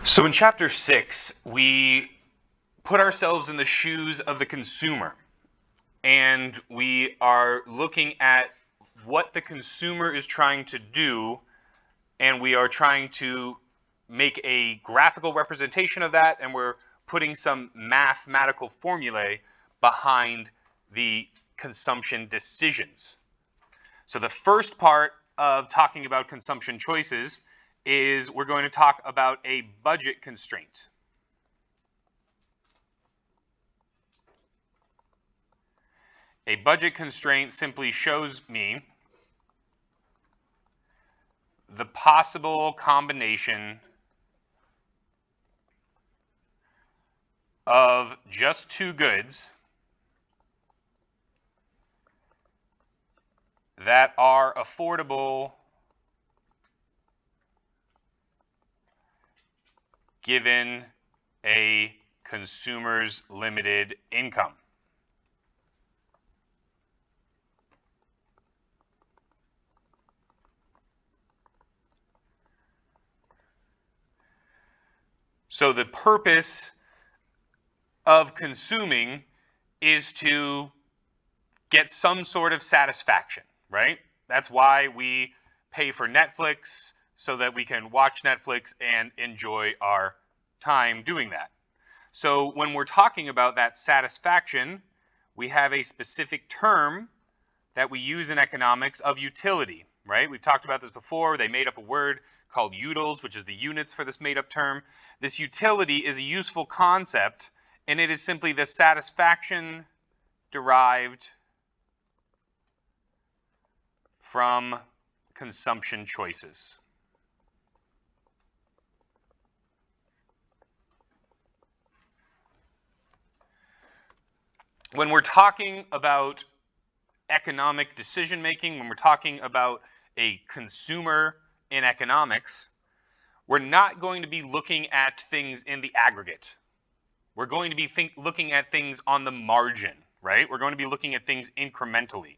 So in chapter 6, we put ourselves in the shoes of the consumer, and we are looking at what the consumer is trying to do, and we are trying to make a graphical representation of that, and we're putting some mathematical formulae behind the consumption decisions. So the first part of talking about consumption choices is we're going to talk about a budget constraint. A budget constraint simply shows me the possible combination of just two goods that are affordable given a consumer's limited income. So the purpose of consuming is to get some sort of satisfaction, right? That's why we pay for Netflix, so that we can watch Netflix and enjoy our time doing that. So when we're talking about that satisfaction, we have a specific term that we use in economics of utility, right? We've talked about this before. They made up a word called utils, which is the units for this made up term. This utility is a useful concept, and it is simply the satisfaction derived from consumption choices. When we're talking about economic decision making, when we're talking about a consumer in economics, we're not going to be looking at things in the aggregate. We're going to be looking at things on the margin, right? We're going to be looking at things incrementally.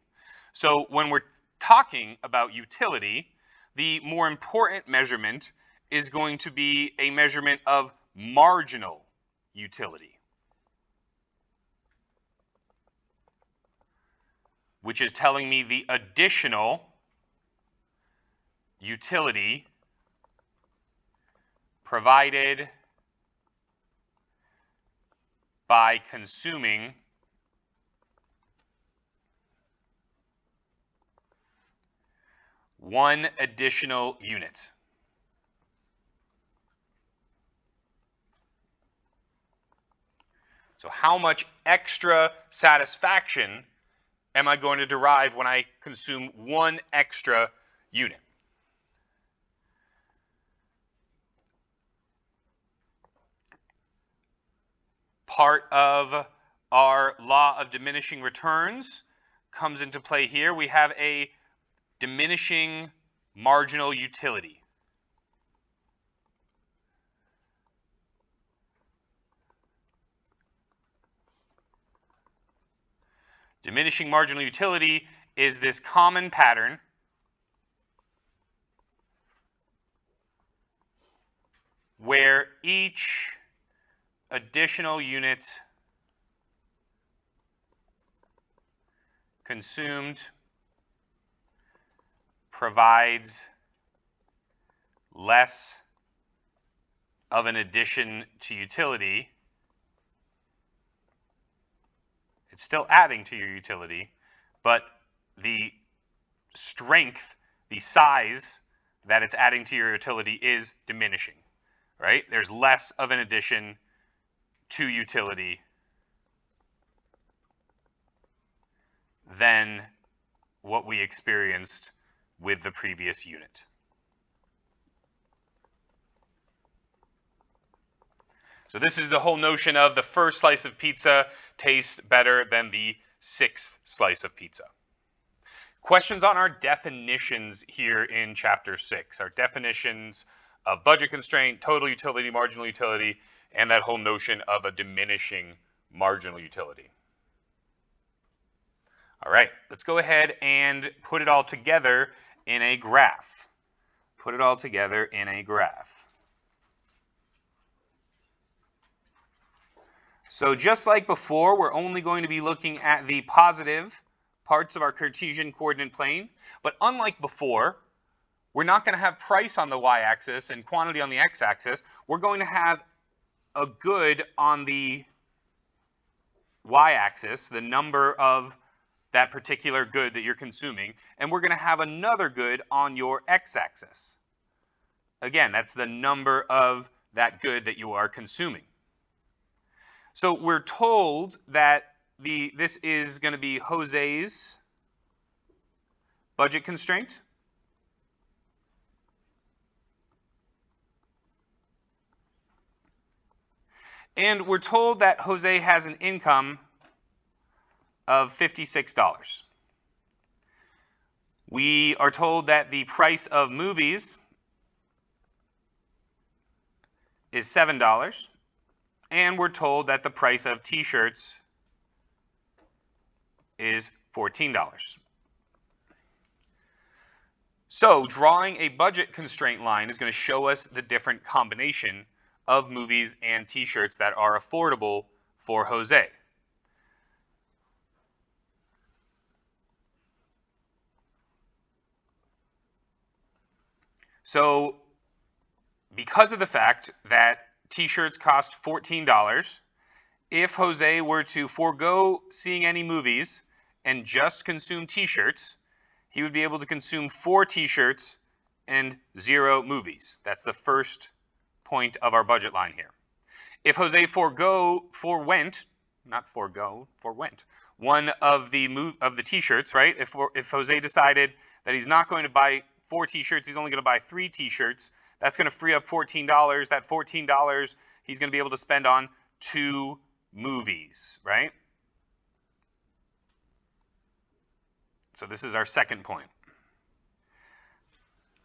So when we're talking about utility, the more important measurement is going to be a measurement of marginal utility, which is telling me the additional utility provided by consuming one additional unit. So how much extra satisfaction am I going to derive when I consume one extra unit? Part of our law of diminishing returns comes into play here. We have a diminishing marginal utility. Diminishing marginal utility is this common pattern where each additional unit consumed provides less of an addition to utility. It's still adding to your utility, but the strength, the size that it's adding to your utility is diminishing, right? There's less of an addition to utility than what we experienced with the previous unit. So this is the whole notion of the first slice of pizza tastes better than the sixth slice of pizza. Questions on our definitions here in chapter 6, our definitions of budget constraint, total utility, marginal utility, and that whole notion of a diminishing marginal utility. All right, let's go ahead and put it all together in a graph. Put it all together in a graph. So just like before, we're only going to be looking at the positive parts of our Cartesian coordinate plane. But unlike before, we're not going to have price on the y-axis and quantity on the x-axis. We're going to have a good on the y-axis, the number of that particular good that you're consuming, and we're going to have another good on your x-axis. Again, that's the number of that good that you are consuming. So we're told that this is going to be Jose's budget constraint. And we're told that Jose has an income of $56. We are told that the price of movies is $7. And we're told that the price of t-shirts is $14. So drawing a budget constraint line is going to show us the different combination of movies and t-shirts that are affordable for Jose. So because of the fact that t-shirts cost $14, if Jose were to forego seeing any movies and just consume t-shirts, he would be able to consume 4 t-shirts and 0 movies. That's the first point of our budget line here. If Jose forwent one of the t-shirts, right? If Jose decided that he's not going to buy 4 t-shirts, he's only going to buy 3 t-shirts, that's going to free up $14. That $14 he's going to be able to spend on 2 movies, right? So this is our second point.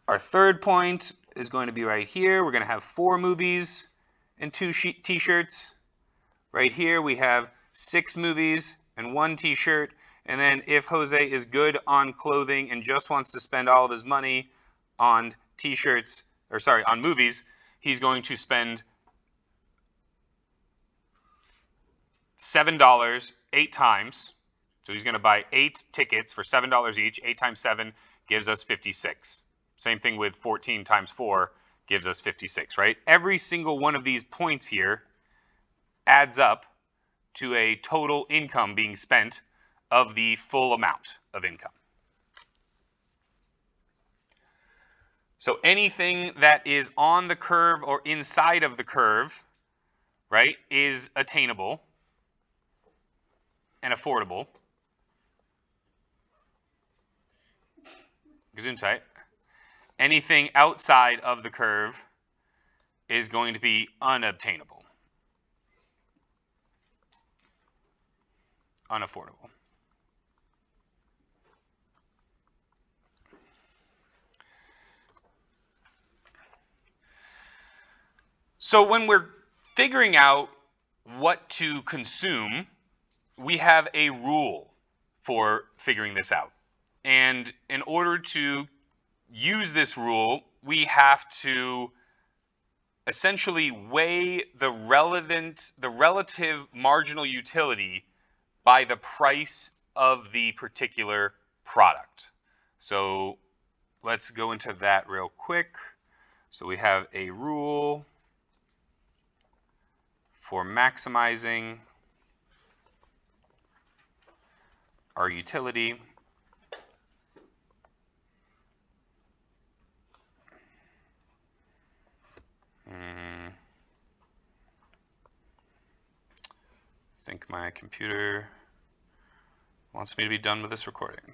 Our third point is going to be right here. We're going to have 4 movies and 2 t-shirts. Right here we have 6 movies and 1 t-shirt. And then if Jose is good on clothing and just wants to spend all of his money on t-shirts, on movies, he's going to spend $7 8 times. So he's going to buy 8 tickets for $7 each. 8 times 7 gives us 56. Same thing with 14 times 4 gives us 56, right? Every single one of these points here adds up to a total income being spent of the full amount of income. So anything that is on the curve or inside of the curve, right, is attainable and affordable. Gesundheit. Anything outside of the curve is going to be unobtainable, unaffordable. So when we're figuring out what to consume, we have a rule for figuring this out. And in order to use this rule, we have to essentially weigh the relative marginal utility by the price of the particular product. So let's go into that real quick. So we have a rule for maximizing our utility. I think my computer wants me to be done with this recording.